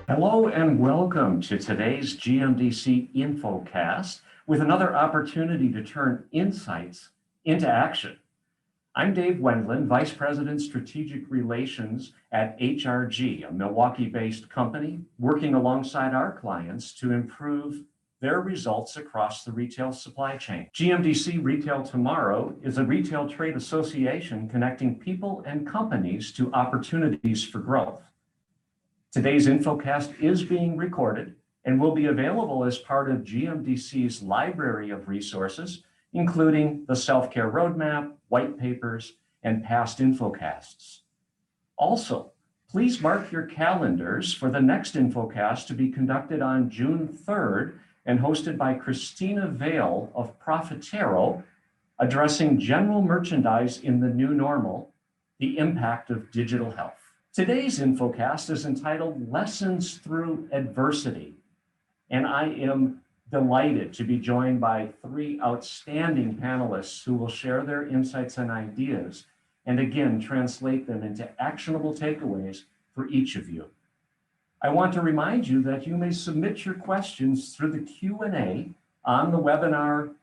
Hello and welcome to today's GMDC InfoCast with another opportunity to turn insights into action. I'm Dave Wendland, Vice President Strategic Relations at HRG, a Milwaukee-based company working alongside our clients to improve their results across the retail supply chain. GMDC Retail Tomorrow is a retail trade association connecting people and companies to opportunities for growth. Today's InfoCast is being recorded and will be available as part of GMDC's library of resources, including the Self-Care Roadmap, white papers, and past InfoCasts. Also, please mark your calendars for the next InfoCast to be conducted on June 3rd and hosted by Christina Vale of Profitero, addressing general merchandise in the new normal, the impact of digital health. Today's InfoCast is entitled Lessons Through Adversity, and I am delighted to be joined by three outstanding panelists who will share their insights and ideas, and again, translate them into actionable takeaways for each of you. I want to remind you that you may submit your questions through the Q&A on the webinar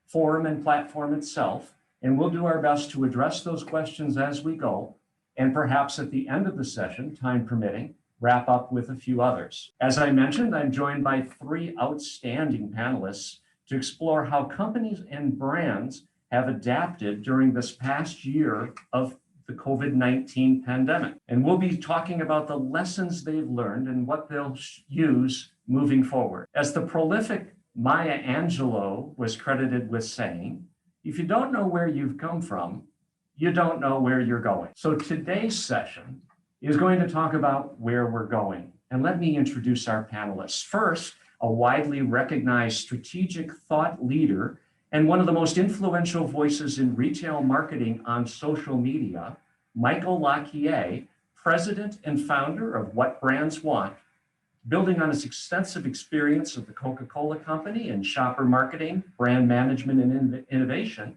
forum and platform itself, and we'll do our best to address those questions as we go, and perhaps at the end of the session, time permitting, wrap up with a few others. As I mentioned, I'm joined by three outstanding panelists to explore how companies and brands have adapted during this past year of the COVID-19 pandemic. And we'll be talking about the lessons they've learned and what they'll use moving forward. As the prolific Maya Angelou was credited with saying, if you don't know where you've come from, you don't know where you're going. So today's session is going to talk about where we're going. And let me introduce our panelists. First, a widely recognized strategic thought leader and one of the most influential voices in retail marketing on social media, Michael Laquier, president and founder of What Brands Want. Building on his extensive experience of the Coca-Cola Company in shopper marketing, brand management, and innovation,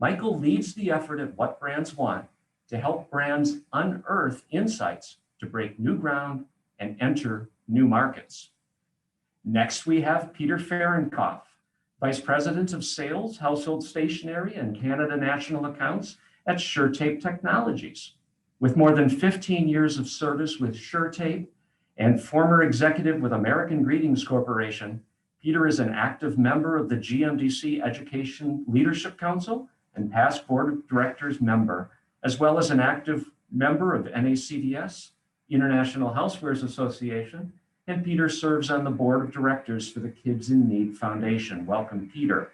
Michael leads the effort at What Brands Want to help brands unearth insights to break new ground and enter new markets. Next, we have Peter Farrenkoff, Vice President of Sales, Household Stationery, and Canada National Accounts at SureTape Technologies. With more than 15 years of service with SureTape and former executive with American Greetings Corporation, Peter is an active member of the GMDC Education Leadership Council and past board of directors member, as well as an active member of NACDS, International Housewares Association, and Peter serves on the board of directors for the Kids in Need Foundation. Welcome, Peter.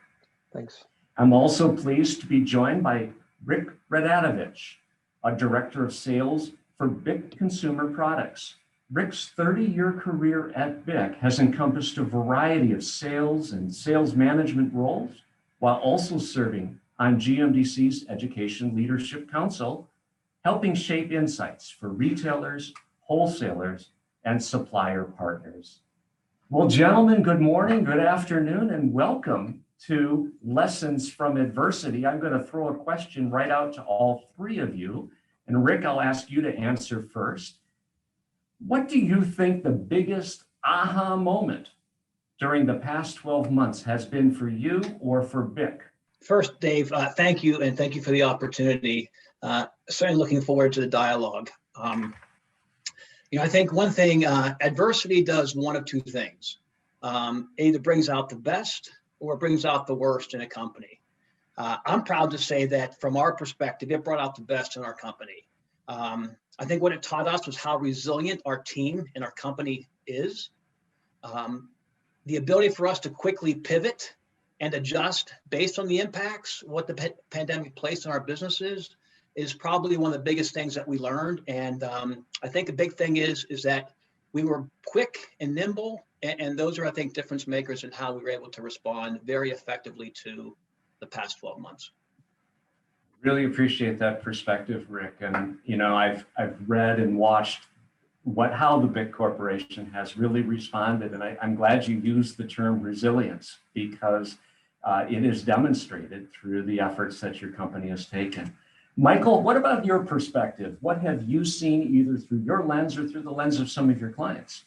Thanks. I'm also pleased to be joined by Rick Redadovich, a director of sales for BIC Consumer Products. Rick's 30-year career at BIC has encompassed a variety of sales and sales management roles, while also serving on GMDC's Education Leadership Council, helping shape insights for retailers, wholesalers, and supplier partners. Well, gentlemen, good morning, good afternoon, and welcome to Lessons from Adversity. I'm going to throw a question right out to all three of you. And Rick, I'll ask you to answer first. What do you think the biggest aha moment during the past 12 months has been for you or for BIC? First, Dave, thank you, and thank you for the opportunity. Certainly looking forward to the dialogue. I think one thing, adversity does one of two things. Either brings out the best or it brings out the worst in a company. I'm proud to say that from our perspective, it brought out the best in our company. I think what it taught us was how resilient our team and our company is. The ability for us to quickly pivot and adjust based on the impacts, what the pandemic placed on our businesses is probably one of the biggest things that we learned. And I think the big thing is that we were quick and nimble, and those are, I think, difference makers in how we were able to respond very effectively to the past 12 months. Really appreciate that perspective, Rick. And I've read and watched how the BIC Corporation has really responded, and I'm glad you used the term resilience because it is demonstrated through the efforts that your company has taken. Michael, what about your perspective? What have you seen either through your lens or through the lens of some of your clients?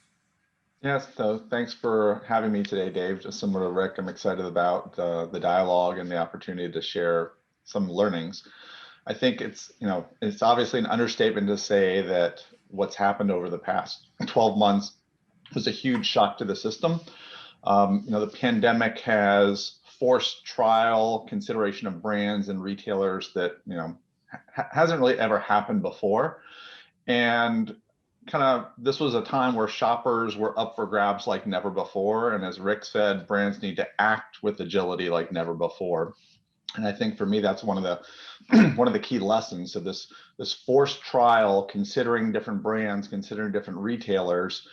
Yes, so thanks for having me today, Dave. Just similar to Rick, I'm excited about the dialogue and the opportunity to share some learnings. I think it's obviously an understatement to say that what's happened over the past 12 months was a huge shock to the system. The pandemic has forced trial consideration of brands and retailers that, hasn't really ever happened before. And this was a time where shoppers were up for grabs like never before. And as Rick said, brands need to act with agility like never before. And I think for me, that's one of the key lessons of this forced trial, considering different brands, considering different retailers,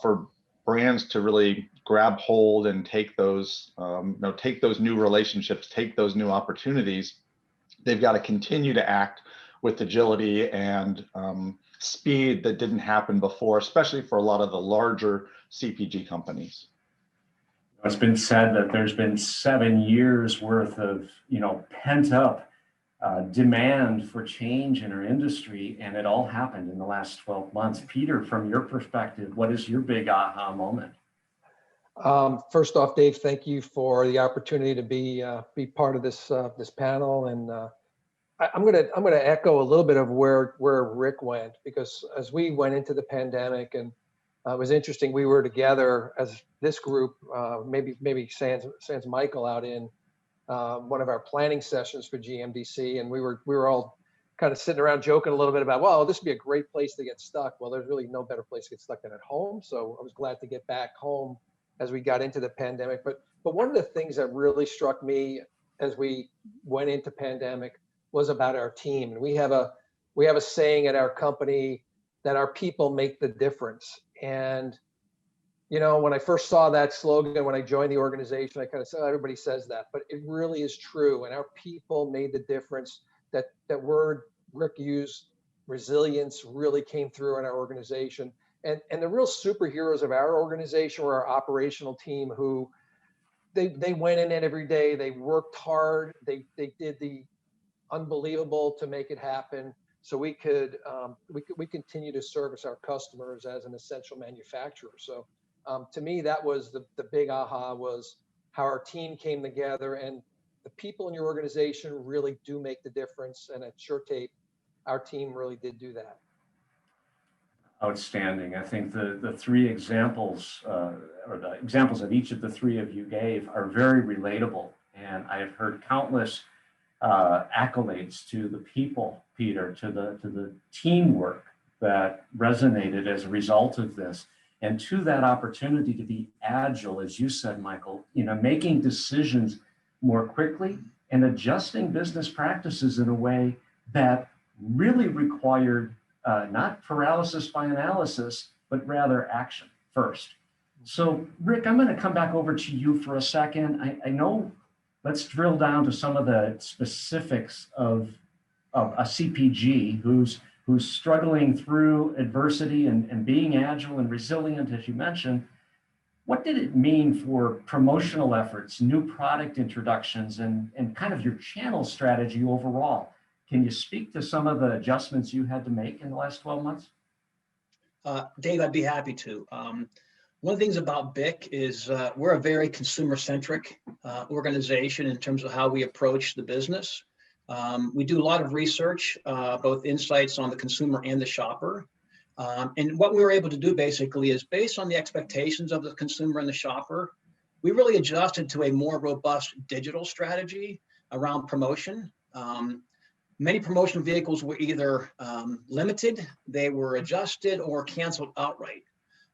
for brands to really grab hold and take those new relationships, take those new opportunities. They've got to continue to act with agility and speed that didn't happen before, especially for a lot of the larger CPG companies. It's been said that there's been 7 years worth of, pent up demand for change in our industry, and it all happened in the last 12 months. Peter, from your perspective, what is your big aha moment? First off, Dave, thank you for the opportunity to be part of this panel, and I'm gonna echo a little bit of where Rick went, because as we went into the pandemic, and it was interesting, we were together as this group, maybe sans Michael out in one of our planning sessions for GMDC, and we were all kind of sitting around joking a little bit about, well, this would be a great place to get stuck. Well, there's really no better place to get stuck than at home. So I was glad to get back home as we got into the pandemic. But one of the things that really struck me as we went into pandemic was about our team. And we have a saying at our company that our people make the difference. And when I first saw that slogan, when I joined the organization, I kind of said, oh, everybody says that, but it really is true. And our people made the difference. That word Rick used, resilience, really came through in our organization. And the real superheroes of our organization were our operational team, who they went in it every day. They worked hard. They did the unbelievable to make it happen, so we continue to service our customers as an essential manufacturer. So to me, that was the big aha, was how our team came together, and the people in your organization really do make the difference. And at SureTape, our team really did do that. Outstanding. I think the three examples, or the examples that each of the three of you gave, are very relatable. And I have heard countless accolades to the people, Peter, to the teamwork that resonated as a result of this, and to that opportunity to be agile, as you said, Michael, making decisions more quickly and adjusting business practices in a way that really required not paralysis by analysis, but rather action first. So, Rick, I'm going to come back over to you for a second. I know, let's drill down to some of the specifics of a CPG who's struggling through adversity and being agile and resilient, as you mentioned. What did it mean for promotional efforts, new product introductions, and kind of your channel strategy overall? Can you speak to some of the adjustments you had to make in the last 12 months? Dave, I'd be happy to. One of the things about BIC is we're a very consumer-centric organization in terms of how we approach the business. We do a lot of research, both insights on the consumer and the shopper. And what we were able to do basically is, based on the expectations of the consumer and the shopper, we really adjusted to a more robust digital strategy around promotion. Many promotional vehicles were either limited, they were adjusted, or canceled outright.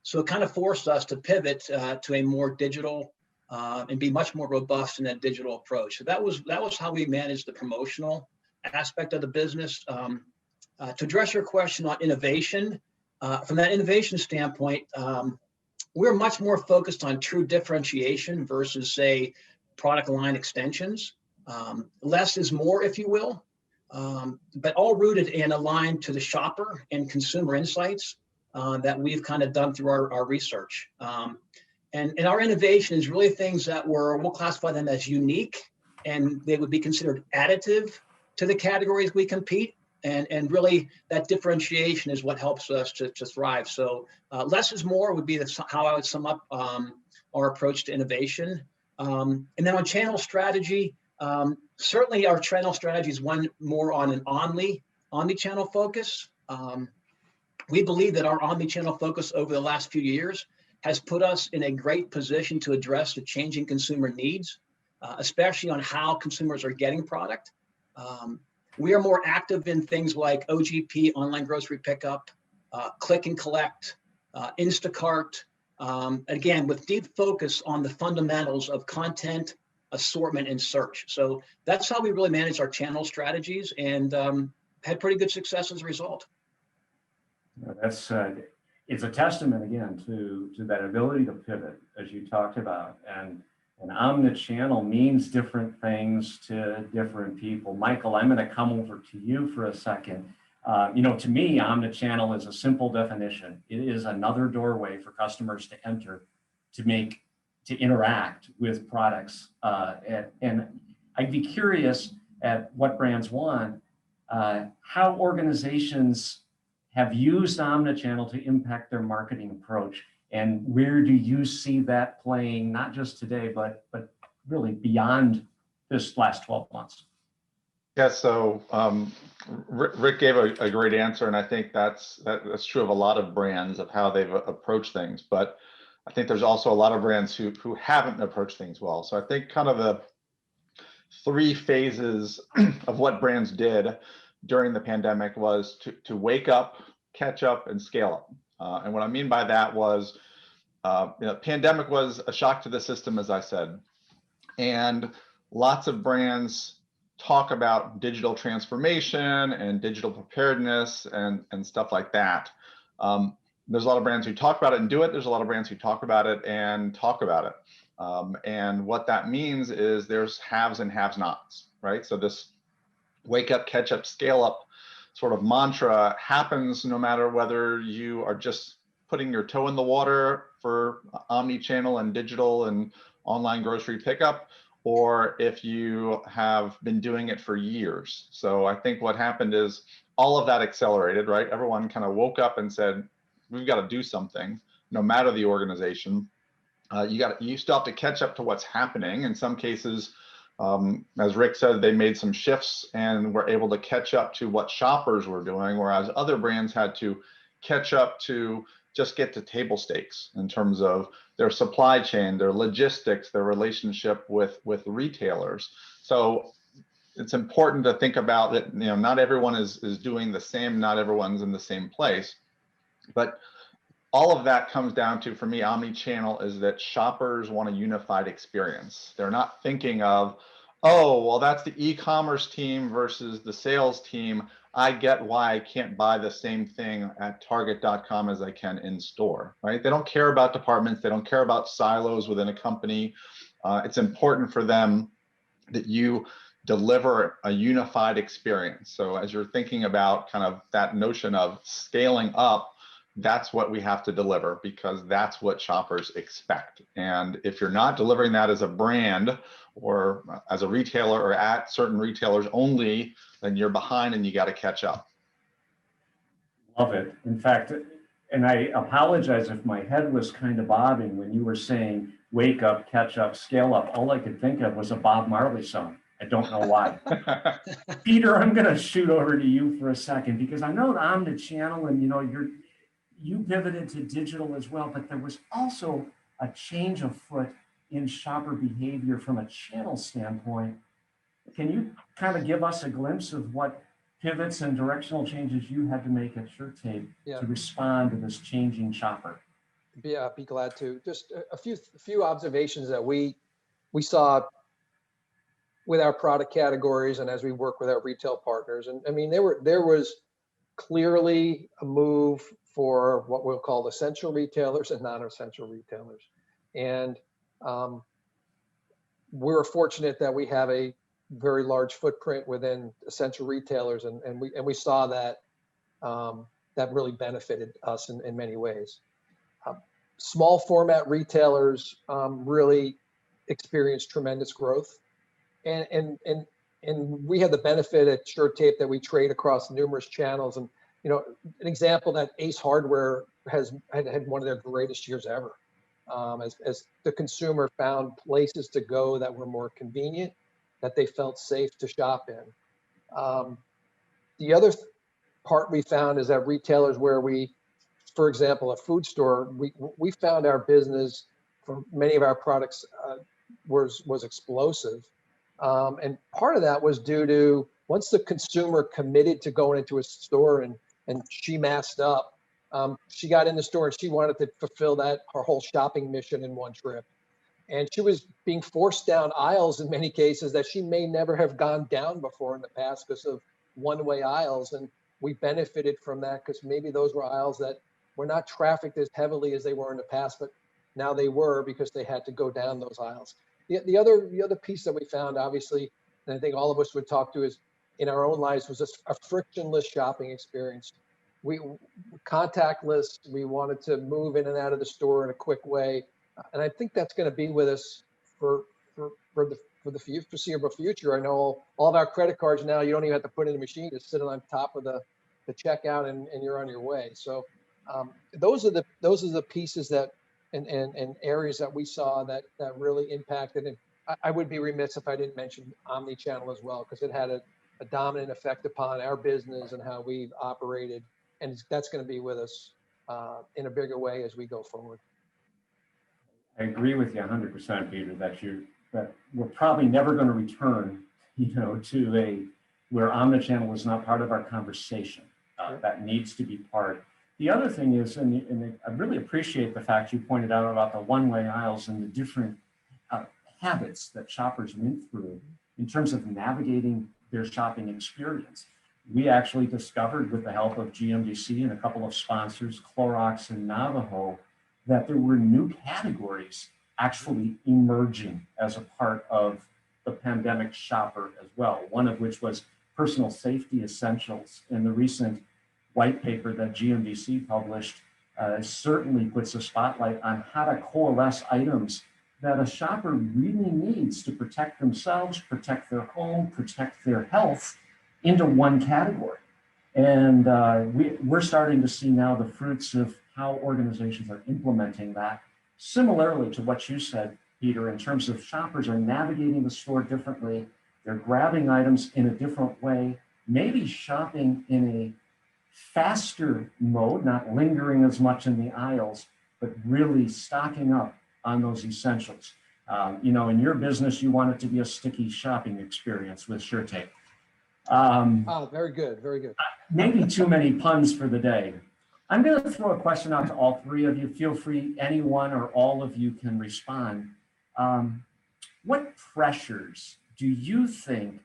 So it kind of forced us to pivot to a more digital and be much more robust in that digital approach. So that was how we managed the promotional aspect of the business. To address your question on innovation, from that innovation standpoint, we're much more focused on true differentiation versus, say, product line extensions. Less is more, if you will, but all rooted and aligned to the shopper and consumer insights that we've kind of done through our research. And our innovation is really things that we'll classify them as unique, and they would be considered additive to the categories we compete, And really that differentiation is what helps us to thrive. So less is more would be how I would sum up our approach to innovation. And then on channel strategy, certainly our channel strategy is one more on an omni-channel focus. We believe that our omni-channel focus over the last few years has put us in a great position to address the changing consumer needs, especially on how consumers are getting product. We are more active in things like OGP, online grocery pickup, click and collect, Instacart, again, with deep focus on the fundamentals of content, assortment, and search. So that's how we really manage our channel strategies, and had pretty good success as a result. That's it's a testament again to that ability to pivot, as you talked about, and omnichannel means different things to different people. Michael, I'm going to come over to you for a second. To me, omnichannel is a simple definition. It is another doorway for customers to enter, to interact with products. And I'd be curious at what brands want, how organizations have used omnichannel to impact their marketing approach, and where do you see that playing, not just today, but really beyond this last 12 months? Yeah, so Rick gave a great answer, and I think that's true of a lot of brands of how they've approached things. But I think there's also a lot of brands who haven't approached things well. So I think kind of the 3 phases of what brands did during the pandemic was to wake up, catch up, and scale up. And what I mean by that was, pandemic was a shock to the system, as I said, and lots of brands talk about digital transformation and digital preparedness and stuff like that. There's a lot of brands who talk about it and do it. There's a lot of brands who talk about it and talk about it. And what that means is there's haves and have-nots, right? So this wake up, catch up, scale up sort of mantra happens no matter whether you are just putting your toe in the water for omni-channel and digital and online grocery pickup, or if you have been doing it for years. So I think what happened is all of that accelerated, right? Everyone kind of woke up and said, we've got to do something, no matter the organization. You still have to catch up to what's happening. In some cases, as Rick said, they made some shifts and were able to catch up to what shoppers were doing, whereas other brands had to catch up to just get to table stakes in terms of their supply chain, their logistics, their relationship with retailers. So it's important to think about that, not everyone is doing the same, not everyone's in the same place. But all of that comes down to, for me, omni-channel is that shoppers want a unified experience. They're not thinking of, oh, well, that's the e-commerce team versus the sales team. I get why I can't buy the same thing at target.com as I can in store, right? They don't care about departments. They don't care about silos within a company. It's important for them that you deliver a unified experience. So as you're thinking about kind of that notion of scaling up, that's what we have to deliver, because that's what shoppers expect. And if you're not delivering that as a brand or as a retailer or at certain retailers only, then you're behind and you got to catch up. Love it. In fact, and I apologize if my head was kind of bobbing when you were saying wake up, catch up, scale up. All I could think of was a Bob Marley song. I don't know why. Peter, I'm going to shoot over to you for a second, because I know the omnichannel and you pivoted to digital as well, but there was also a change afoot in shopper behavior from a channel standpoint. Can you kind of give us a glimpse of what pivots and directional changes you had to make at SureTape to respond to this changing shopper? Yeah, I'd be glad to. Just a few observations that we saw with our product categories and as we work with our retail partners. And I mean, there was clearly a move for what we'll call essential retailers and non-essential retailers. And we're fortunate that we have a very large footprint within essential retailers, and we saw that that really benefited us in many ways. Small format retailers really experienced tremendous growth, and And we had the benefit at Sure Tape that we trade across numerous channels. And, you know, an example that Ace Hardware had one of their greatest years ever. As the consumer found places to go that were more convenient, that they felt safe to shop in. The other part we found is that retailers where for example, a food store, we found our business for many of our products was explosive. And part of that was due to once the consumer committed to going into a store and she masked up, she got in the store and she wanted to fulfill her whole shopping mission in one trip. And she was being forced down aisles in many cases that she may never have gone down before in the past because of one-way aisles. And we benefited from that because maybe those were aisles that were not trafficked as heavily as they were in the past, but now they were because they had to go down those aisles. The other piece that we found, obviously, and I think all of us would talk to is in our own lives was a frictionless shopping experience. We contactless, we wanted to move in and out of the store in a quick way. And I think that's going to be with us for the foreseeable future. I know all of our credit cards now, you don't even have to put in a machine, just sit on top of the checkout and you're on your way. So those are the pieces that and areas that we saw that really impacted. And I would be remiss if I didn't mention Omnichannel as well, because it had a dominant effect upon our business and how we've operated. And that's going to be with us in a bigger way as we go forward. I agree with you 100%, Peter, that we're probably never going to return, to where Omnichannel is not part of our conversation. That needs to be part. The other thing is, and I really appreciate the fact you pointed out about the one-way aisles and the different habits that shoppers went through in terms of navigating their shopping experience. We actually discovered, with the help of GMDC and a couple of sponsors, Clorox and Navajo, that there were new categories actually emerging as a part of the pandemic shopper as well, one of which was personal safety essentials. In the recent white paper that GMDC published certainly puts a spotlight on how to coalesce items that a shopper really needs to protect themselves, protect their home, protect their health into one category. And we're starting to see now the fruits of how organizations are implementing that. Similarly to what you said, Peter, in terms of shoppers are navigating the store differently, they're grabbing items in a different way, maybe shopping in a faster mode, not lingering as much in the aisles, but really stocking up on those essentials. In your business, you want it to be a sticky shopping experience with Sure Tape. Very good, very good. Maybe too many puns for the day. I'm going to throw a question out to all three of you. Feel free, anyone or all of you can respond. What pressures do you think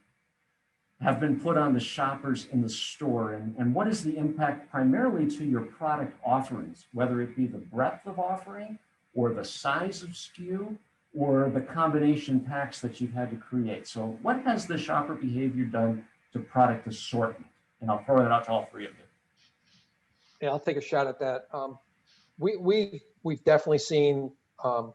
have been put on the shoppers in the store, and what is the impact primarily to your product offerings, whether it be the breadth of offering or the size of SKU or the combination packs that you've had to create? So what has the shopper behavior done to product assortment? And I'll throw that out to all three of you. Yeah, I'll take a shot at that. We've definitely seen the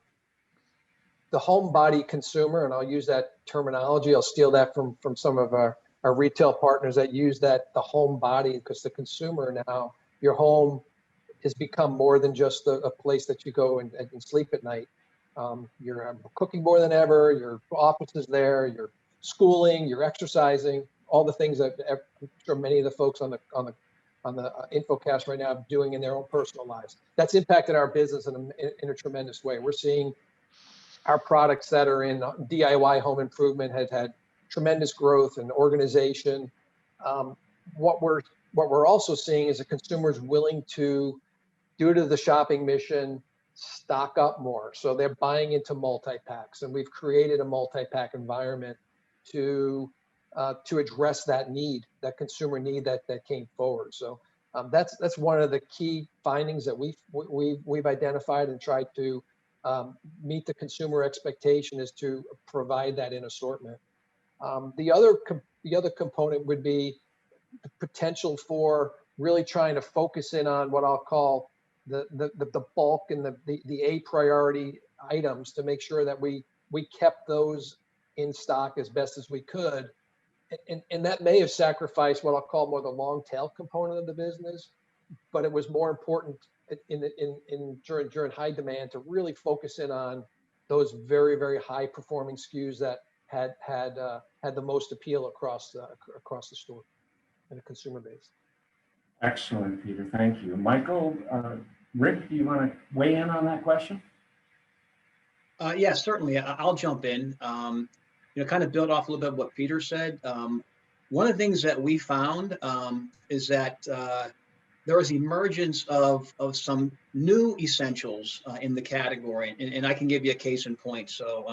homebody consumer, and I'll use that terminology. I'll steal that from some of our retail partners that use that, the homebody, because the consumer now, your home has become more than just a place that you go and sleep at night. You're cooking more than ever. Your office is there. You're schooling. You're exercising. All the things that I'm sure many of the folks on the INFOCAST right now are doing in their own personal lives. That's impacted our business in a tremendous way. We're seeing our products that are in DIY home improvement have had tremendous growth and organization. What we're also seeing is the consumers willing to, due to the shopping mission, stock up more. So they're buying into multi-packs, and we've created a multi-pack environment to address that need, that consumer need that came forward. So that's one of the key findings that we've identified and tried to meet the consumer expectation, is to provide that in assortment. The other component would be the potential for really trying to focus in on what I'll call the bulk and the A priority items, to make sure that we kept those in stock as best as we could, and that may have sacrificed what I'll call more the long tail component of the business, but it was more important during high demand to really focus in on those very, very high performing SKUs that had the most appeal across the store and the consumer base. Excellent, Peter. Thank you. Michael, Rick, do you want to weigh in on that question? Yeah, certainly. I'll jump in. Kind of build off a little bit of what Peter said. One of the things that we found is that there was emergence of some new essentials in the category, and I can give you a case in point. So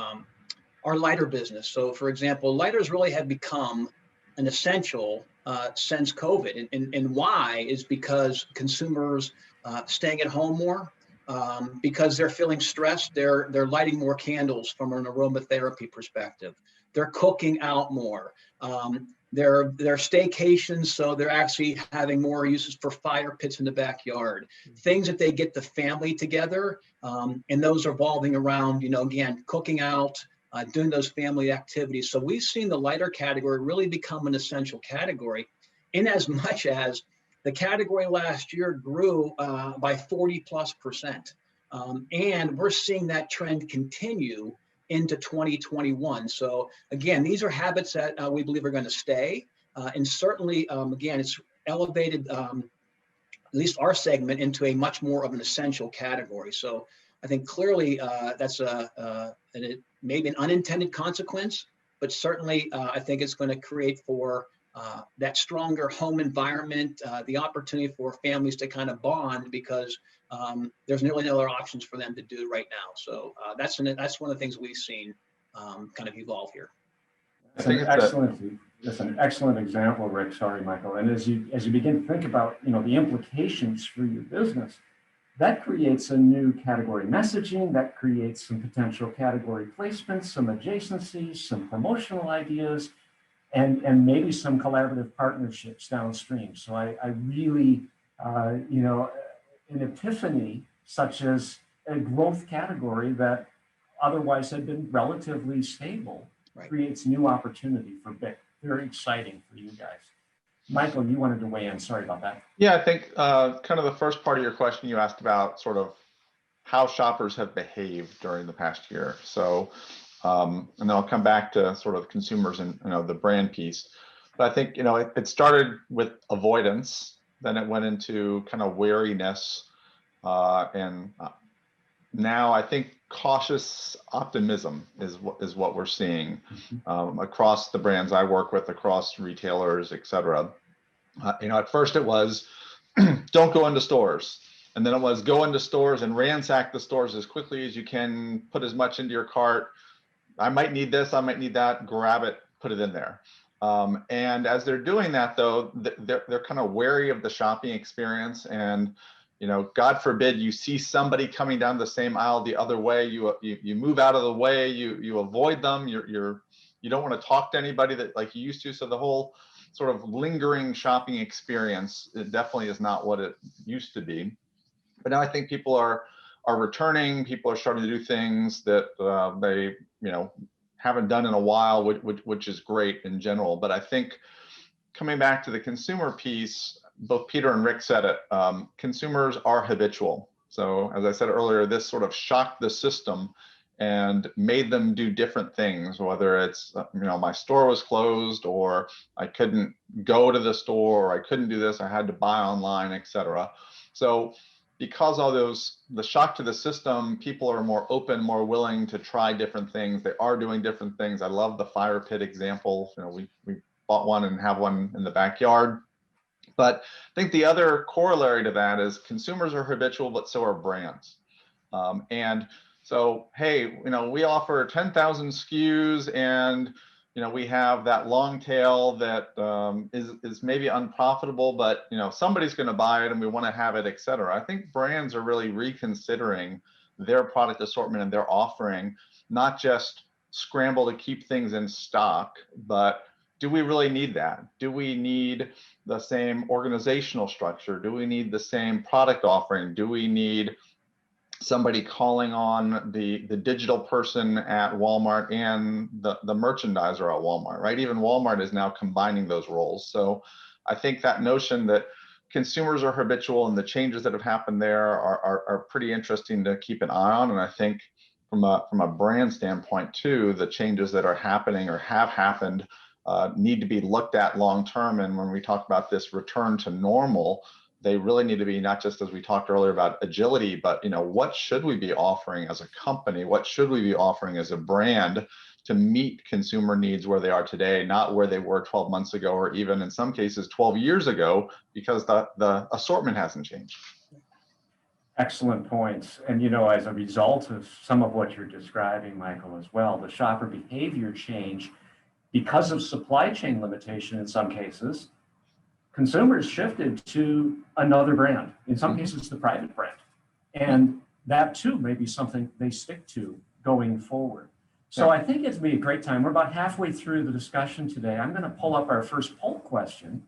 our lighter business. So for example, lighters really have become an essential since COVID, and why is because consumers staying at home more. Because they're feeling stressed, they're lighting more candles from an aromatherapy perspective. They're cooking out more. They're staycations, so they're actually having more uses for fire pits in the backyard. Things that they get the family together, and those are evolving around, again, cooking out, doing those family activities. So we've seen the lighter category really become an essential category, in as much as the category last year grew by 40+%. And we're seeing that trend continue into 2021. So again, these are habits that we believe are going to stay. And certainly, again, it's elevated at least our segment into a much more of an essential category. So I think clearly that's maybe an unintended consequence, but certainly I think it's going to create for that stronger home environment, the opportunity for families to kind of bond, because there's really no other options for them to do right now. So that's one of the things we've seen kind of evolve here. That's an excellent example, Rick. Sorry, Michael. And as you begin to think about the implications for your business, that creates a new category messaging, that creates some potential category placements, some adjacencies, some promotional ideas, and maybe some collaborative partnerships downstream. So I really, an epiphany such as a growth category that otherwise had been relatively stable, right, creates new opportunity for BIC. Very exciting for you guys. Michael, you wanted to weigh in. Sorry about that. Yeah, I think kind of the first part of your question, you asked about sort of how shoppers have behaved during the past year. So, and then I'll come back to sort of consumers and the brand piece. But I think it started with avoidance, then it went into kind of wariness, and now I think cautious optimism is what we're seeing across the brands I work with, across retailers, et cetera. At first it was don't go into stores, and then it was go into stores and ransack the stores as quickly as you can, put as much into your cart. I might need this, I might need that, grab it, put it in there. And as they're doing that, though, they're kind of wary of the shopping experience. And God forbid you see somebody coming down the same aisle the other way, you move out of the way, you avoid them, you don't want to talk to anybody that like you used to. So the whole sort of lingering shopping experience, it definitely is not what it used to be. But now I think people are returning. People are starting to do things that they haven't done in a while, which is great in general. But I think coming back to the consumer piece, both Peter and Rick said it, consumers are habitual. So as I said earlier, this sort of shocked the system and made them do different things, whether it's, my store was closed, or I couldn't go to the store, or I couldn't do this, I had to buy online, et cetera. So because all the shock to the system, people are more open, more willing to try different things. They are doing different things. I love the fire pit example. We bought one and have one in the backyard. But I think the other corollary to that is consumers are habitual, but so are brands. And so, hey, we offer 10,000 SKUs, and we have that long tail that is maybe unprofitable, but somebody's going to buy it and we want to have it, et cetera. I think brands are really reconsidering their product assortment and their offering, not just scramble to keep things in stock, but do we really need that? Do we need the same organizational structure? Do we need the same product offering? Do we need somebody calling on the digital person at Walmart and the merchandiser at Walmart, right? Even Walmart is now combining those roles. So I think that notion that consumers are habitual and the changes that have happened there are pretty interesting to keep an eye on. And I think from a brand standpoint too, the changes that are happening or have happened need to be looked at long term. And when we talk about this return to normal, they really need to be not just, as we talked earlier about agility, but what should we be offering as a company? What should we be offering as a brand to meet consumer needs where they are today, not where they were 12 months ago, or even in some cases 12 years ago, because the assortment hasn't changed. Excellent points. And as a result of some of what you're describing, Michael, as well, the shopper behavior change because of supply chain limitation in some cases, consumers shifted to another brand, in some cases the private brand. And that too may be something they stick to going forward. So I think it'd be a great time. We're about halfway through the discussion today. I'm going to pull up our first poll question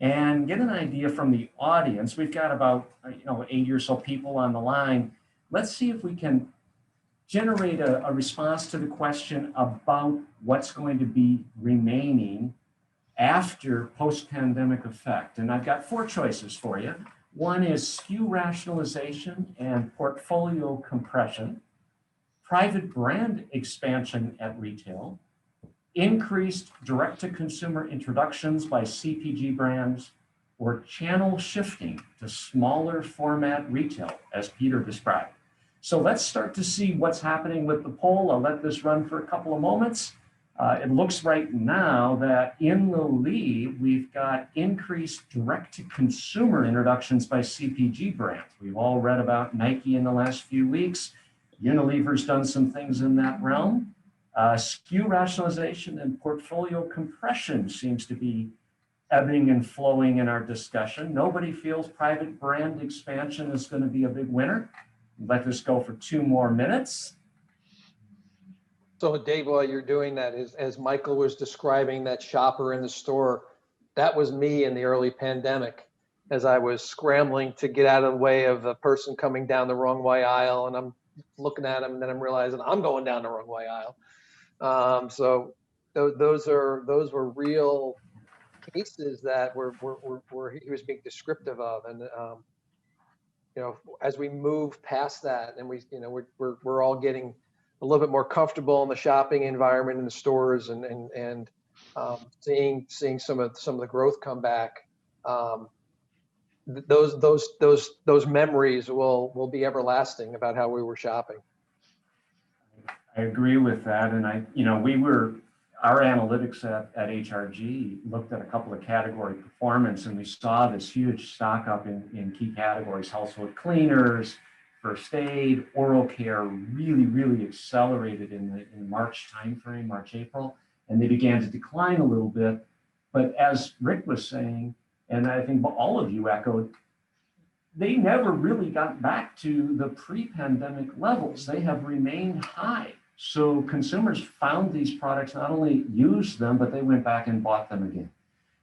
and get an idea from the audience. We've got about 80 or so people on the line. Let's see if we can generate a response to the question about what's going to be remaining after post-pandemic effect. And I've got 4 choices for you. One is SKU rationalization and portfolio compression, private brand expansion at retail, increased direct-to-consumer introductions by CPG brands, or channel shifting to smaller format retail, as Peter described. So let's start to see what's happening with the poll. I'll let this run for a couple of moments. It looks right now that in the lead, we've got increased direct-to-consumer introductions by CPG brands. We've all read about Nike in the last few weeks. Unilever's done some things in that realm. SKU rationalization and portfolio compression seems to be ebbing and flowing in our discussion. Nobody feels private brand expansion is going to be a big winner. Let this go for 2 more minutes. So Dave, while you're doing that, as Michael was describing that shopper in the store, that was me in the early pandemic, as I was scrambling to get out of the way of a person coming down the wrong way aisle, and I'm looking at him, and then I'm realizing I'm going down the wrong way aisle. So those were real cases that he was being descriptive of, and as we move past that, and we're all getting a little bit more comfortable in the shopping environment in the stores, and seeing some of the growth come back. Those memories will be everlasting about how we were shopping. I agree with that, and our analytics at HRG looked at a couple of category performance, and we saw this huge stock up in key categories: household cleaners, first aid, oral care really accelerated in the March timeframe, March, April, and they began to decline a little bit. But as Rick was saying, and I think all of you echoed, they never really got back to the pre-pandemic levels. They have remained high. So consumers found these products, not only used them, but they went back and bought them again.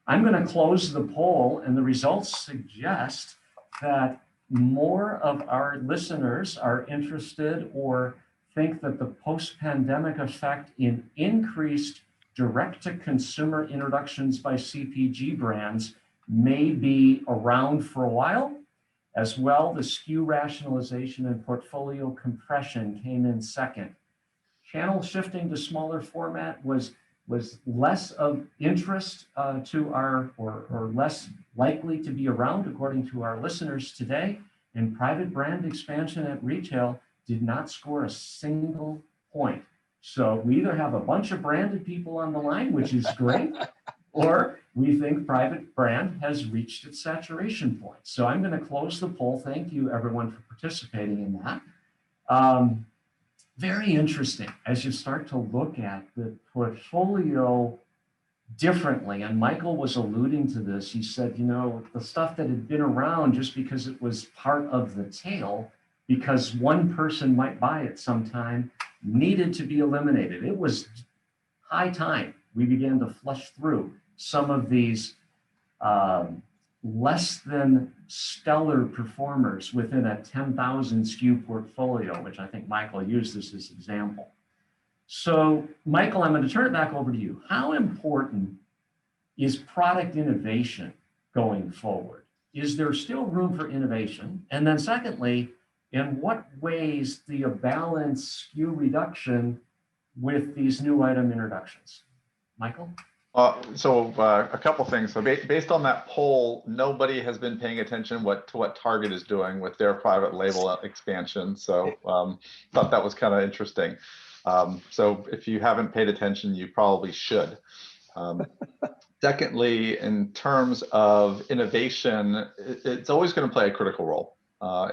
I'm going to close the poll, and the results suggest that more of our listeners are interested or think that the post-pandemic effect in increased direct-to-consumer introductions by CPG brands may be around for a while. As well, the SKU rationalization and portfolio compression came in second. Channel shifting to smaller format was less of interest to our, or less likely to be around according to our listeners today. And private brand expansion at retail did not score a single point. So we either have a bunch of branded people on the line, which is great, or we think private brand has reached its saturation point. So I'm going to close the poll. Thank you, everyone, for participating in that. Very interesting as you start to look at the portfolio differently. And Michael was alluding to this. He said, the stuff that had been around just because it was part of the tail, because one person might buy it sometime, needed to be eliminated. It was high time we began to flush through some of these less than stellar performers within a 10,000 SKU portfolio, which I think Michael used as his example. So Michael, I'm going to turn it back over to you. How important is product innovation going forward? Is there still room for innovation? And then secondly, in what ways do you balance SKU reduction with these new item introductions? Michael? A couple things. So based on that poll, nobody has been paying attention to what Target is doing with their private label expansion. So thought that was kind of interesting. So if you haven't paid attention, you probably should. Secondly, in terms of innovation, it's always going to play a critical role.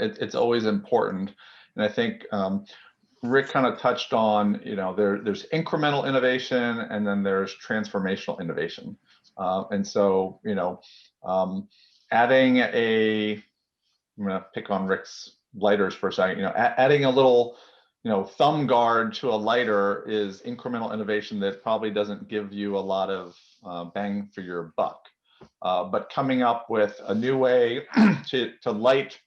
It's always important. And I think Rick kind of touched on, there's incremental innovation and then there's transformational innovation. And so, adding I'm going to pick on Rick's lighters for a second, adding a little, thumb guard to a lighter is incremental innovation that probably doesn't give you a lot of bang for your buck. But coming up with a new way to light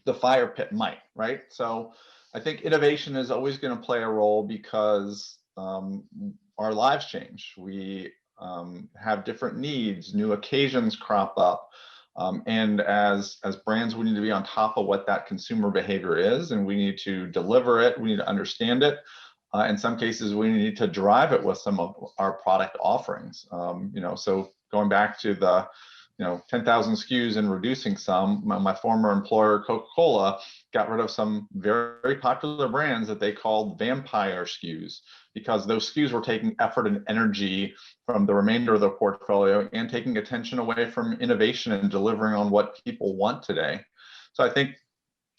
the fire pit might, right? So I think innovation is always going to play a role because our lives change. We have different needs, new occasions crop up. And as brands, we need to be on top of what that consumer behavior is, and we need to deliver it. We need to understand it. In some cases, we need to drive it with some of our product offerings. So going back to the 10,000 SKUs and reducing some, my former employer, Coca-Cola, got rid of some very popular brands that they called vampire SKUs, because those SKUs were taking effort and energy from the remainder of the portfolio and taking attention away from innovation and delivering on what people want today. So I think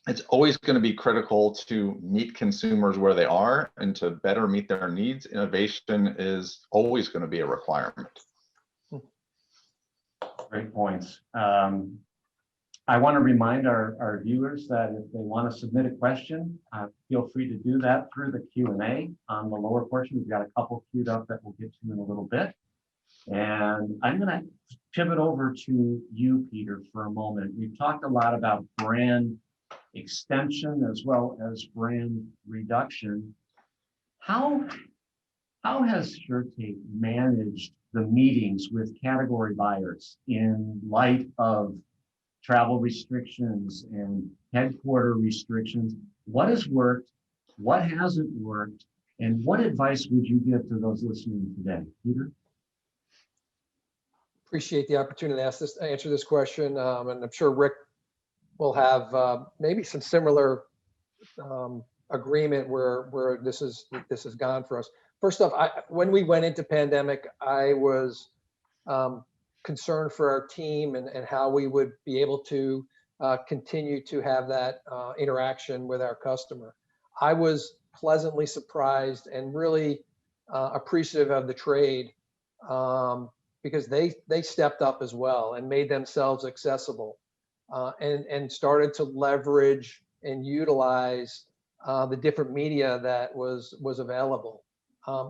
it's always going to be critical to meet consumers where they are and to better meet their needs. Innovation is always going to be a requirement. Great points. I want to remind our viewers that if they want to submit a question, feel free to do that through the Q&A on the lower portion. We've got a couple queued up that we'll get to in a little bit. And I'm going to pivot over to you, Peter, for a moment. We've talked a lot about brand extension as well as brand reduction. How has SureTape managed the meetings with category buyers in light of travel restrictions and headquarter restrictions? What has worked? What hasn't worked? And what advice would you give to those listening today? Peter? Appreciate the opportunity to answer this question. And I'm sure Rick will have maybe some similar agreement where this is gone for us. First off, when we went into pandemic, I was concerned for our team and how we would be able to continue to have that interaction with our customer. I was pleasantly surprised and really appreciative of the trade because they stepped up as well and made themselves accessible and started to leverage and utilize the different media that was available.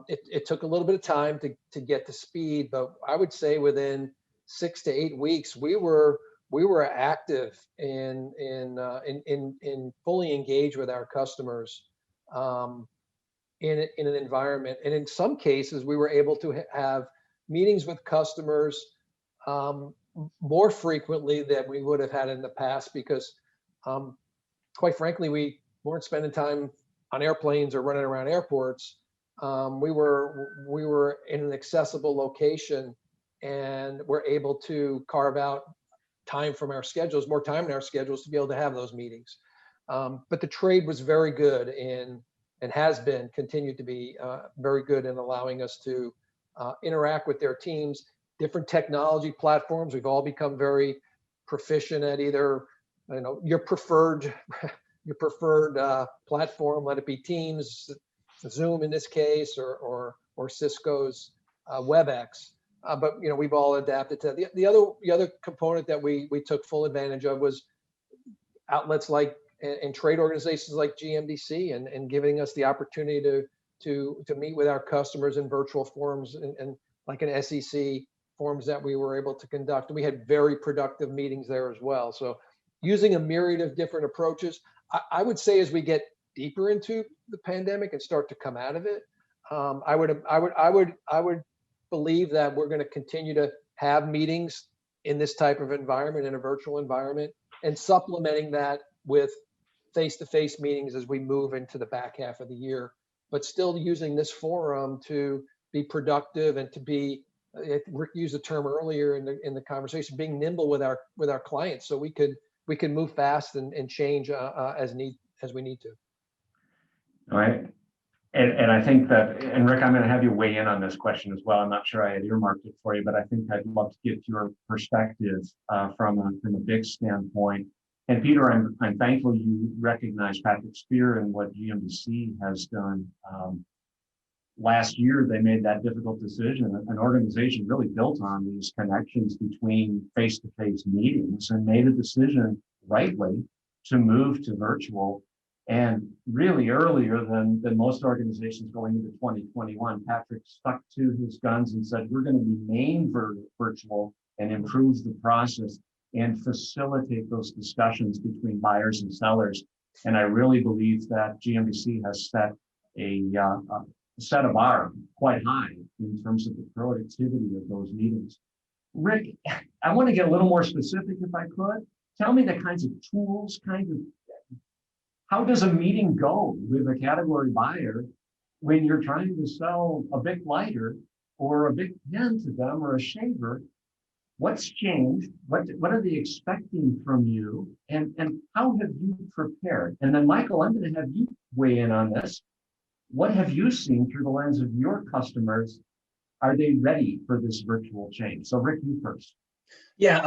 It took a little bit of time to get to speed, but I would say within 6 to 8 weeks, we were active in fully engaged with our customers in an environment. And in some cases, we were able to have meetings with customers more frequently than we would have had in the past because, quite frankly, we weren't spending time on airplanes or running around airports. We were in an accessible location and we're able to carve out time from our schedules, more time in our schedules to be able to have those meetings. But the trade was very good and has been, continued to be very good in allowing us to interact with their teams, different technology platforms. We've all become very proficient at either, your preferred platform, let it be Teams, Zoom in this case, or Cisco's WebEx. But we've all adapted to that. The other component that we took full advantage of was outlets like and trade organizations like GMDC and giving us the opportunity to meet with our customers in virtual forums and like an SEC platforms that we were able to conduct. We had very productive meetings there as well. So using a myriad of different approaches, I would say as we get deeper into the pandemic and start to come out of it, I would believe that we're going to continue to have meetings in this type of environment, in a virtual environment, and supplementing that with face-to-face meetings as we move into the back half of the year, but still using this forum to be productive and to be, Rick used the term earlier in the conversation, being nimble with our clients, so we can move fast and change as we need to. All right. And I think that, and Rick, I'm going to have you weigh in on this question as well. I'm not sure I had earmarked it for you, but I think I'd love to get your perspective from a big standpoint. And Peter, I'm thankful you recognize Patrick Spear and what GMDC has done. Last year, they made that difficult decision. An organization really built on these connections between face-to-face meetings, and made a decision rightly to move to virtual. And really earlier than most organizations going into 2021, Patrick stuck to his guns and said, we're going to remain virtual and improve the process and facilitate those discussions between buyers and sellers. And I really believe that GMDC has set a bar quite high in terms of the productivity of those meetings. Rick, I want to get a little more specific if I could. Tell me the kinds of tools, how does a meeting go with a category buyer when you're trying to sell a big lighter or a big pen to them or a shaver? What's changed? What are they expecting from you? And how have you prepared? And then Michael, I'm going to have you weigh in on this. What have you seen through the lens of your customers? Are they ready for this virtual change? So Rick, you first. Yeah,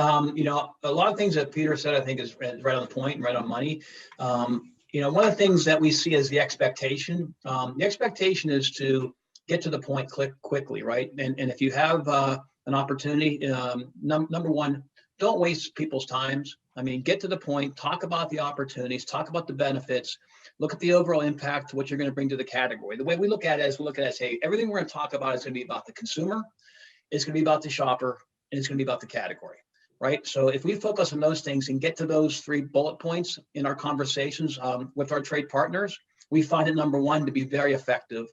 a lot of things that Peter said, I think is right on the point and right on money. One of the things that we see as the expectation is to get to the point quickly, right? And if you have an opportunity, number one, don't waste people's times. I mean, get to the point, talk about the opportunities, talk about the benefits, look at the overall impact to what you're going to bring to the category. The way we look at it is hey, everything we're going to talk about is going to be about the consumer, it's going to be about the shopper, and it's going to be about the category. Right. So if we focus on those things and get to those 3 bullet points in our conversations with our trade partners, we find it, number one, to be very effective.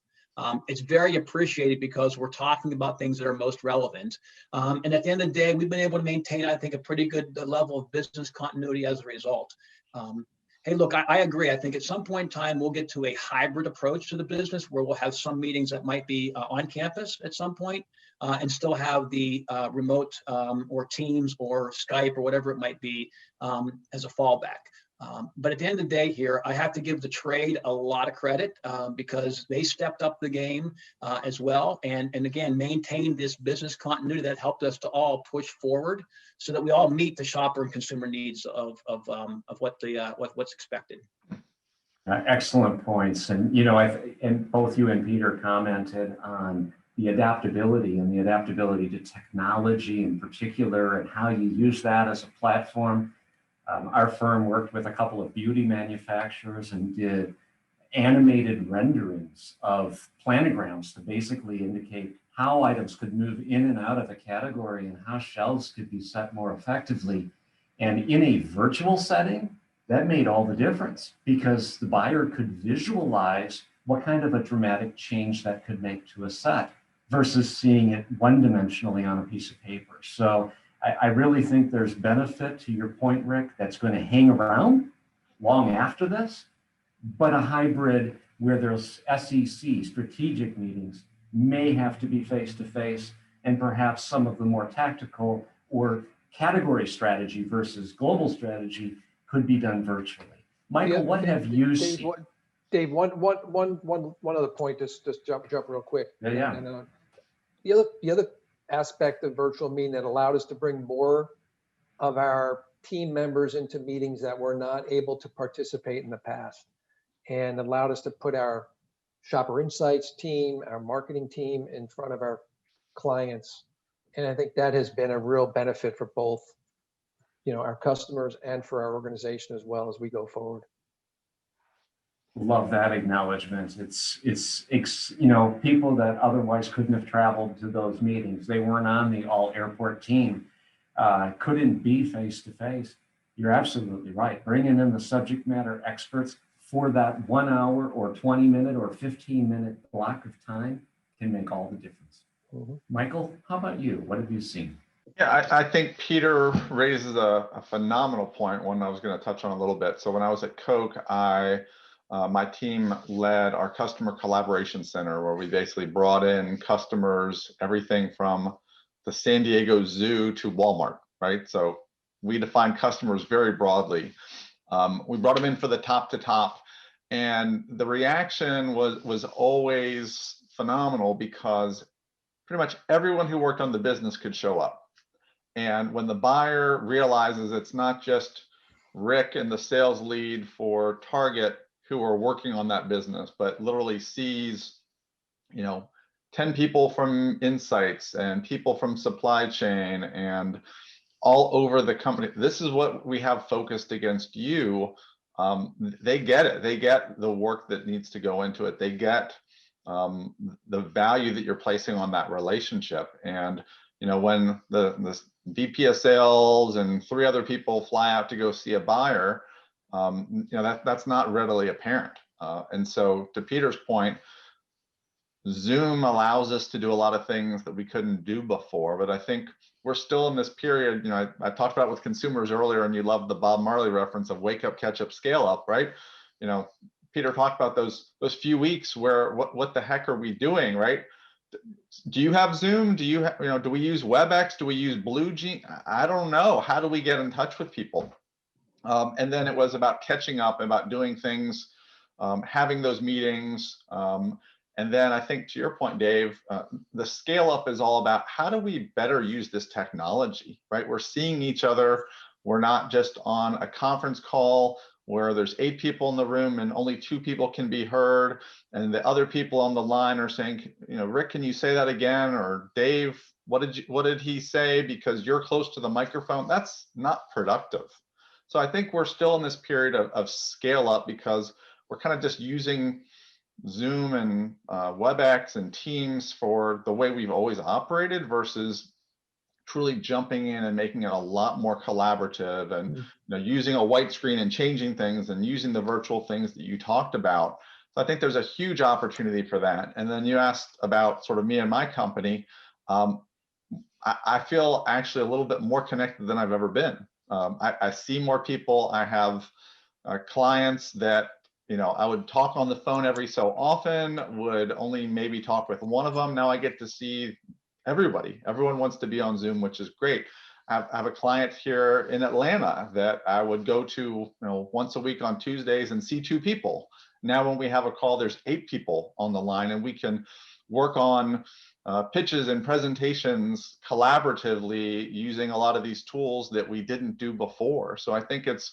It's very appreciated because we're talking about things that are most relevant. And at the end of the day, we've been able to maintain, I think, a pretty good level of business continuity as a result. Hey, look, I agree. I think at some point in time, we'll get to a hybrid approach to the business where we'll have some meetings that might be on campus at some point. And still have the remote or Teams or Skype or whatever it might be as a fallback. But at the end of the day here, I have to give the trade a lot of credit because they stepped up the game as well. And again, maintained this business continuity that helped us to all push forward so that we all meet the shopper and consumer needs of what's expected. Excellent points. And, and both you and Peter commented on the adaptability to technology in particular, and how you use that as a platform. Our firm worked with a couple of beauty manufacturers and did animated renderings of planograms to basically indicate how items could move in and out of the category and how shelves could be set more effectively. And in a virtual setting, that made all the difference because the buyer could visualize what kind of a dramatic change that could make to a set versus seeing it one-dimensionally on a piece of paper. So I really think there's benefit, to your point, Rick, that's going to hang around long after this, but a hybrid where there's SEC, strategic meetings, may have to be face-to-face, and perhaps some of the more tactical or category strategy versus global strategy could be done virtually. Michael, what have you seen? Dave, one other point, just jump real quick. Yeah. And, the other aspect of virtual meeting that allowed us to bring more of our team members into meetings that were not able to participate in the past, and allowed us to put our shopper insights team, our marketing team in front of our clients. And I think that has been a real benefit for both, our customers and for our organization as well as we go forward. Love that acknowledgement. People that otherwise couldn't have traveled to those meetings. They weren't on the all airport team, couldn't be face to face. You're absolutely right. Bringing in the subject matter experts for that 1 hour or 20-minute or 15-minute block of time can make all the difference. Mhm. Michael, how about you? What have you seen? Yeah, I think Peter raises a phenomenal point, one I was going to touch on a little bit. So when I was at Coke, my team led our customer collaboration center, where we basically brought in customers, everything from the San Diego Zoo to Walmart, right? So we define customers very broadly. We brought them in for the top to top, and the reaction was always phenomenal because pretty much everyone who worked on the business could show up. And when the buyer realizes it's not just Rick and the sales lead for Target who are working on that business, but literally sees, 10 people from insights and people from supply chain and all over the company, this is what we have focused against you. They get it. They get the work that needs to go into it. They get the value that you're placing on that relationship. And when the VP of sales and 3 other people fly out to go see a buyer, that's not readily apparent. And so, to Peter's point, Zoom allows us to do a lot of things that we couldn't do before. But I think we're still in this period. I talked about it with consumers earlier, and you loved the Bob Marley reference of wake up, catch up, scale up, right? Peter talked about those few weeks where what the heck are we doing, right? Do you have Zoom? Do do we use WebEx? Do we use BlueJeans? I don't know. How do we get in touch with people? And then it was about catching up, about doing things, having those meetings. And then I think, to your point, Dave, the scale up is all about how do we better use this technology, right? We're seeing each other. We're not just on a conference call where there's 8 people in the room and only 2 people can be heard, and the other people on the line are saying, Rick, can you say that again? Or Dave, what did he say? Because you're close to the microphone. That's not productive. So I think we're still in this period of scale up because we're kind of just using Zoom and WebEx and Teams for the way we've always operated versus truly jumping in and making it a lot more collaborative and using a white screen and changing things and using the virtual things that you talked about. So I think there's a huge opportunity for that. And then you asked about sort of me and my company. I feel actually a little bit more connected than I've ever been. I see more people. I have clients that I would talk on the phone every so often, would only maybe talk with one of them. Now I get to see everybody. Everyone wants to be on Zoom, which is great. I have a client here in Atlanta that I would go to once a week on Tuesdays and see 2 people. Now when we have a call, there's 8 people on the line, and we can work on pitches and presentations collaboratively using a lot of these tools that we didn't do before. So I think it's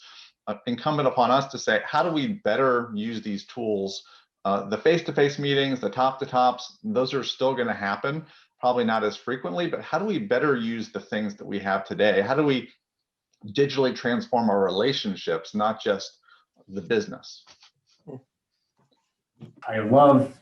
incumbent upon us to say, how do we better use these tools? The face-to-face meetings, the top-to-tops, those are still going to happen, probably not as frequently, but how do we better use the things that we have today? How do we digitally transform our relationships, not just the business? I love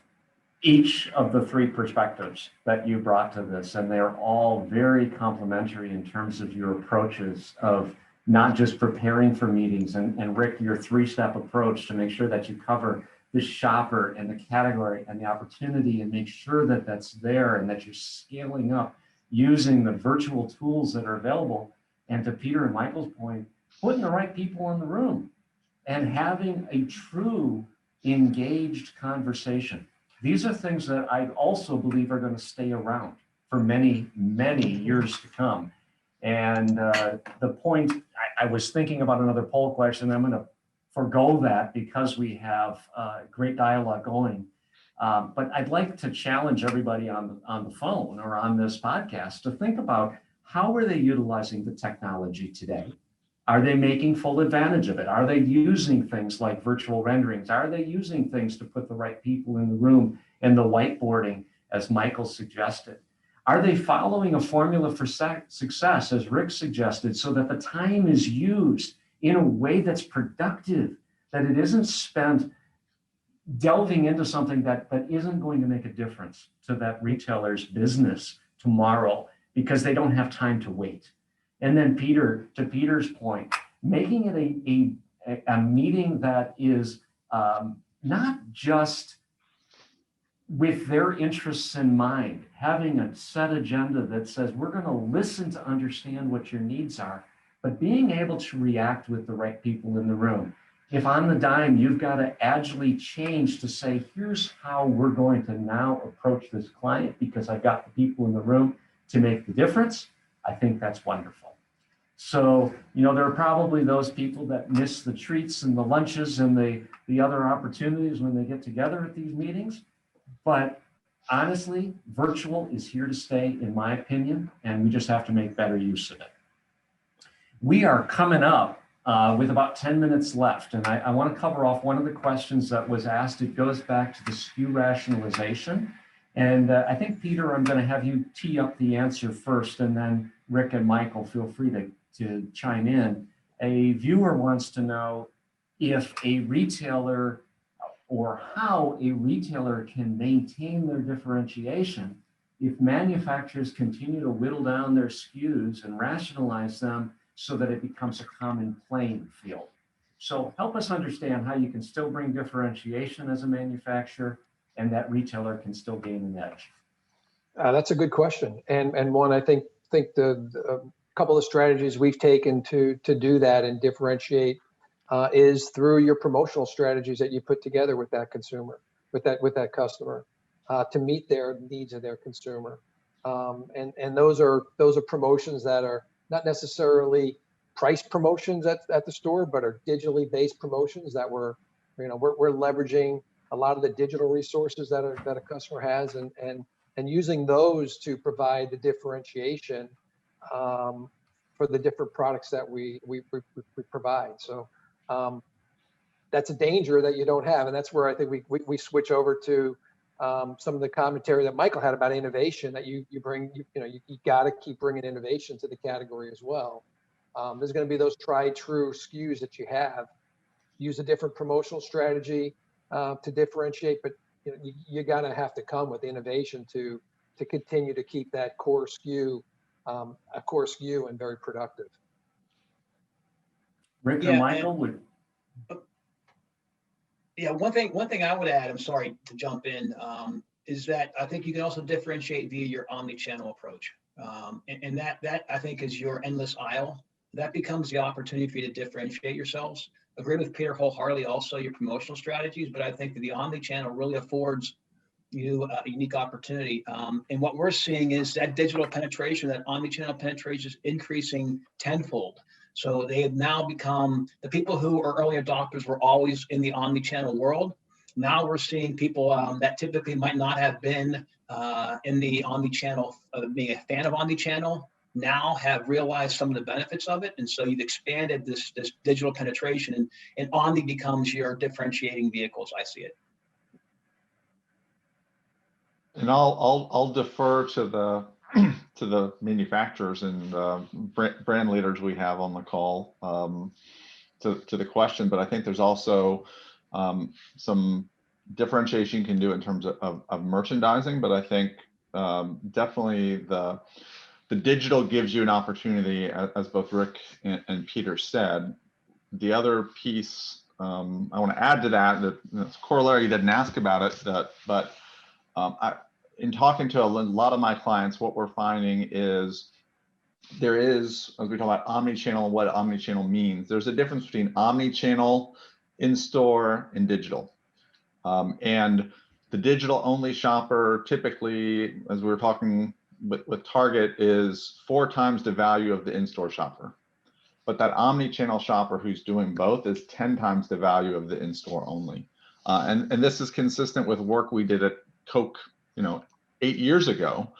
each of the 3 perspectives that you brought to this, and they're all very complementary in terms of your approaches of not just preparing for meetings, and Rick, your 3-step approach to make sure that you cover the shopper and the category and the opportunity and make sure that that's there and that you're scaling up using the virtual tools that are available. And to Peter and Michael's point, putting the right people in the room and having a true engaged conversation. These are things that I also believe are going to stay around for many, many years to come. And the point, I was thinking about another poll question. I'm going to forgo that because we have great dialogue going. But I'd like to challenge everybody on the phone or on this podcast to think about how are they utilizing the technology today? Are they making full advantage of it? Are they using things like virtual renderings? Are they using things to put the right people in the room and the whiteboarding, as Michael suggested? Are they following a formula for success, as Rick suggested, so that the time is used in a way that's productive, that it isn't spent delving into something that isn't going to make a difference to that retailer's business tomorrow because they don't have time to wait. And then to Peter's point, making it a meeting that is not just with their interests in mind, having a set agenda that says we're going to listen to understand what your needs are, but being able to react with the right people in the room. If on the dime, you've got to agilely change to say, here's how we're going to now approach this client because I've got the people in the room to make the difference, I think that's wonderful. So, there are probably those people that miss the treats and the lunches and the other opportunities when they get together at these meetings. But honestly, virtual is here to stay, in my opinion, and we just have to make better use of it. We are coming up with about 10 minutes left, and I want to cover off one of the questions that was asked. It goes back to the SKU rationalization. And I think, Peter, I'm going to have you tee up the answer first, and then Rick and Michael, feel free to chime in. A viewer wants to know if a retailer or how a retailer can maintain their differentiation if manufacturers continue to whittle down their SKUs and rationalize them so that it becomes a common playing field. So help us understand how you can still bring differentiation as a manufacturer and that retailer can still gain an edge. That's a good question, and one I think the couple of strategies we've taken to do that and differentiate is through your promotional strategies that you put together with that consumer, with that customer, to meet their needs of their consumer, and those are promotions that are not necessarily price promotions at the store, but are digitally based promotions that we're leveraging a lot of the digital resources that a customer has and using those to provide the differentiation for the different products that we provide. So that's a danger that you don't have, and that's where I think we switch over to some of the commentary that Michael had about innovation, that you bring. You got to keep bringing innovation to the category as well. There's going to be those tried true SKUs that you have. Use a different promotional strategy to differentiate, but you got to have to come with innovation to continue to keep that core SKU a core SKU and very productive. Rick and Michael would. Yeah, one thing I would add, I'm sorry to jump in, is that I think you can also differentiate via your omni-channel approach. And that I think is your endless aisle. That becomes the opportunity for you to differentiate yourselves. Agree with Peter wholeheartedly, also your promotional strategies, but I think that the omni-channel really affords you a unique opportunity. And what we're seeing is that digital penetration, that omni-channel penetration is increasing tenfold. So they have now become, the people who are early adopters were always in the omni-channel world. Now we're seeing people that typically might not have been in the omni-channel, being a fan of omni-channel, now have realized some of the benefits of it. And so you've expanded this digital penetration, and omni becomes your differentiating vehicle, as I see it. And I'll defer to the manufacturers and brand leaders we have on the call to the question, but I think there's also some differentiation you can do in terms of merchandising. But I think definitely the digital gives you an opportunity, as both Rick and Peter said. The other piece I want to add to that's corollary, you didn't ask about it, but in talking to a lot of my clients, what we're finding is there is, as we talk about omnichannel and what omnichannel means, there's a difference between omnichannel, in-store, and digital. And the digital-only shopper typically, as we were talking with Target, is 4 times the value of the in-store shopper. But that omnichannel shopper who's doing both is 10 times the value of the in-store only. And this is consistent with work we did at Coke 8 years ago.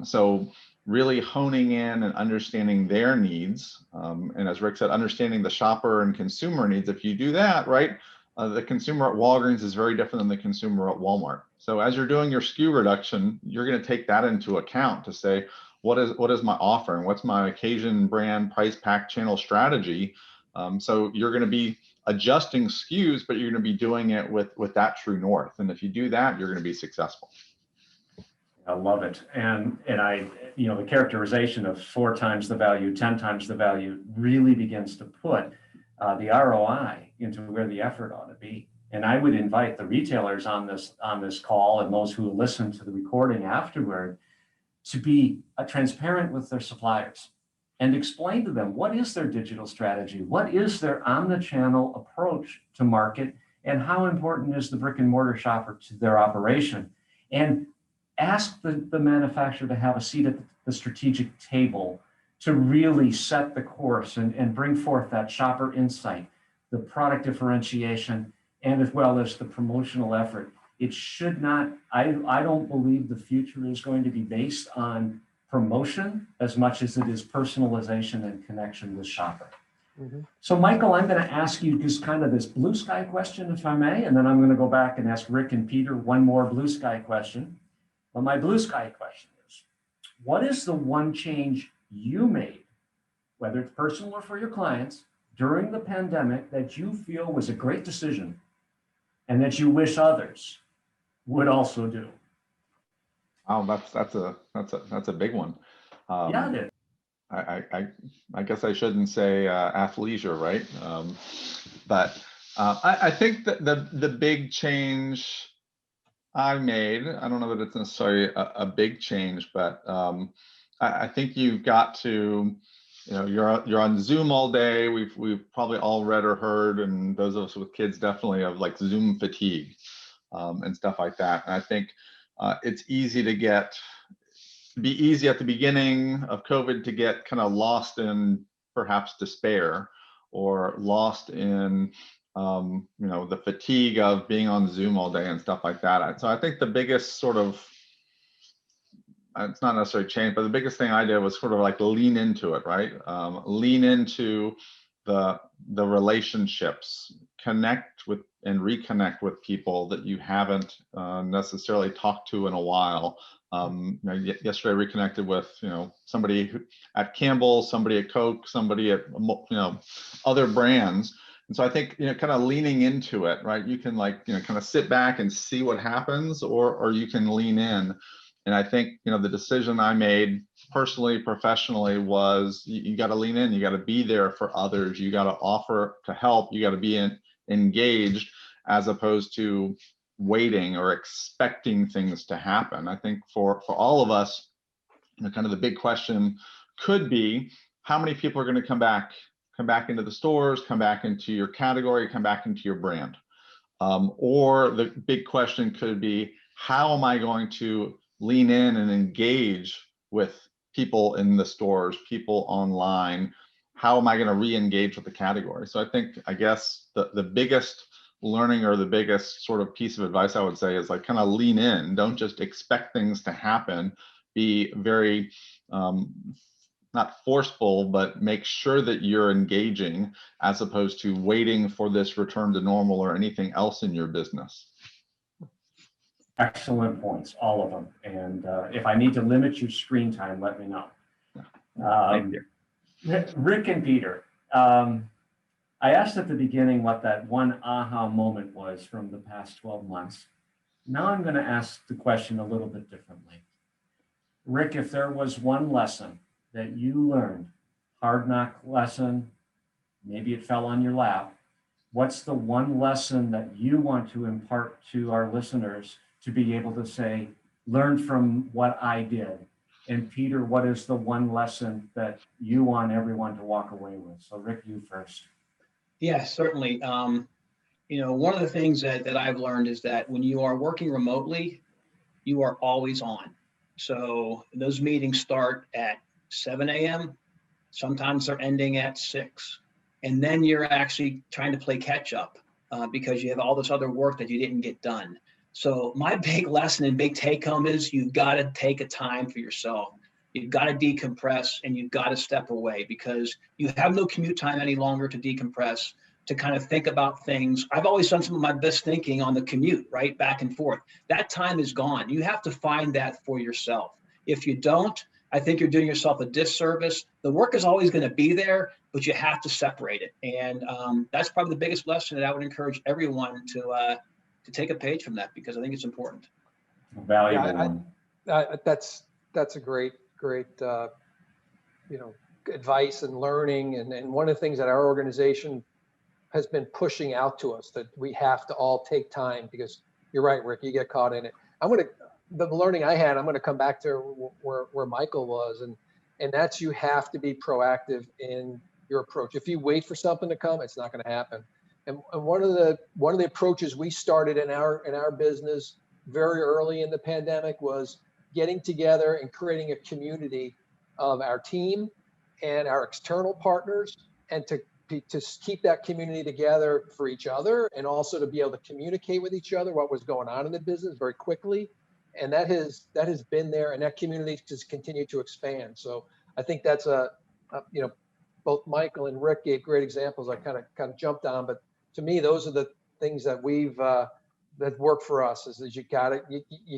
So really honing in and understanding their needs. And as Rick said, understanding the shopper and consumer needs. If you do that, right, the consumer at Walgreens is very different than the consumer at Walmart. So as you're doing your SKU reduction, you're going to take that into account to say, what is my offer and what's my occasion, brand, price, pack, channel strategy So you're going to be adjusting SKUs, but you're going to be doing it with that true north. And if you do that, you're going to be successful. I love it. And I, the characterization of 4 times the value, 10 times the value really begins to put the ROI into where the effort ought to be. And I would invite the retailers on this call and those who listen to the recording afterward to be transparent with their suppliers and explain to them what is their digital strategy, what is their omnichannel approach to market, and how important is the brick and mortar shopper to their operation. And ask the manufacturer to have a seat at the strategic table to really set the course and bring forth that shopper insight, the product differentiation, and as well as the promotional effort. It should not, I don't believe the future is going to be based on promotion as much as it is personalization and connection with shopper. Mhm. So Michael, I'm going to ask you just kind of this blue sky question, if I may, and then I'm going to go back and ask Rick and Peter one more blue sky question. But my blue sky question is, what is the one change you made, whether it's personal or for your clients, during the pandemic that you feel was a great decision and that you wish others would also do? Oh, that's a big one. Yeah, it is. I guess I shouldn't say athleisure, right? But I think that the big change I made, I don't know that it's necessarily a big change, but I think you've got to, you're on Zoom all day. We've probably all read or heard, and those of us with kids definitely, of like Zoom fatigue and stuff like that. And I think it's easy to be easy at the beginning of COVID to get kind of lost in perhaps despair or lost in the fatigue of being on Zoom all day and stuff like that. So I think the biggest sort of, it's not necessarily change, but the biggest thing I did was sort of like lean into it, right? Lean into the relationships, connect with and reconnect with people that you haven't necessarily talked to in a while. Yesterday I reconnected with somebody at Campbell, somebody at Coke, somebody at other brands. And so I think kind of leaning into it, right? You can kind of sit back and see what happens, or you can lean in. And I think the decision I made personally, professionally, was you got to lean in. You got to be there for others. You got to offer to help. You got to be engaged, as opposed to waiting or expecting things to happen. I think for all of us, kind of the big question could be, how many people are going to come back into the stores, come back into your category, come back into your brand? Or the big question could be, how am I going to lean in and engage with people in the stores, people online? How am I going to re-engage with the category? So I guess the biggest learning, or the biggest sort of piece of advice I would say, is like kind of lean in. Don't just expect things to happen. Be very not forceful, but make sure that you're engaging, as opposed to waiting for this return to normal or anything else in your business. Excellent points, all of them. And if I need to limit your screen time, let me know. Thank you. Rick and Peter, I asked at the beginning what that one aha moment was from the past 12 months. Now I'm going to ask the question a little bit differently. Rick, if there was one lesson that you learned, hard knock lesson, maybe it fell on your lap, what's the one lesson that you want to impart to our listeners to be able to say, learn from what I did? And Peter, what is the one lesson that you want everyone to walk away with? So Rick, you first. Yeah, certainly. One of the things that I've learned is that when you are working remotely, you are always on. So those meetings start at 7 a.m. Sometimes they're ending at 6. And then you're actually trying to play catch up because you have all this other work that you didn't get done. So my big lesson and big take home is you've got to take a time for yourself. You've got to decompress, and you've got to step away, because you have no commute time any longer to decompress, to kind of think about things. I've always done some of my best thinking on the commute, right? Back and forth. That time is gone. You have to find that for yourself. If you don't, I think you're doing yourself a disservice. The work is always going to be there. but you have to separate it. And that's probably the biggest lesson that I would encourage everyone to take a page from that, because I think it's important. Valuable Yeah, one. That's a great advice and learning. And one of the things that our organization has been pushing out to us, that we have to all take time, because you're right, Rick, you get caught in it. The learning I had, I'm going to come back to where Michael was, and that's, you have to be proactive in your approach. If you wait for something to come, it's not going to happen. And one of the approaches we started in our business very early in the pandemic was getting together and creating a community of our team and our external partners, and to keep that community together for each other, and also to be able to communicate with each other what was going on in the business very quickly. And that has been there, and that community just continued to expand. So I think that's both Michael and Rick gave great examples. I kind of jumped on, but to me, those are the things that we've that work for us. Is that you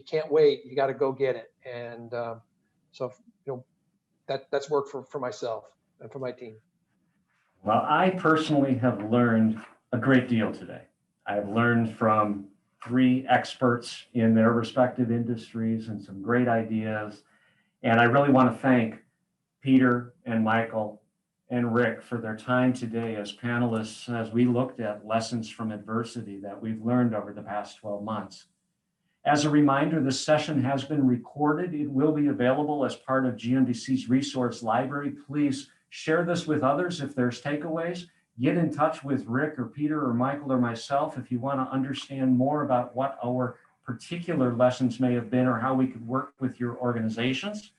can't wait, you got to go get it. And that's worked for myself and for my team. Well, I personally have learned a great deal today. I've learned from 3 experts in their respective industries and some great ideas. And I really want to thank Peter and Michael and Rick for their time today as panelists, as we looked at lessons from adversity that we've learned over the past 12 months. As a reminder, this session has been recorded. It will be available as part of GMDC's resource library. Please share this with others if there's takeaways. Get in touch with Rick or Peter or Michael or myself if you want to understand more about what our particular lessons may have been or how we could work with your organizations.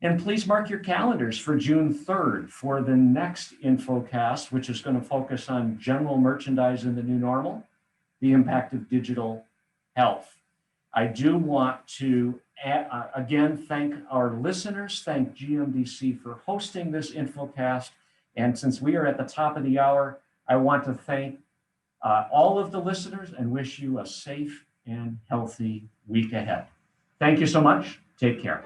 And please mark your calendars for June 3rd for the next INFOCAST, which is going to focus on general merchandise in the new normal, the impact of digital health. I do want to again thank our listeners, thank GMDC for hosting this INFOCAST. And since we are at the top of the hour, I want to thank all of the listeners and wish you a safe and healthy week ahead. Thank you so much. Take care.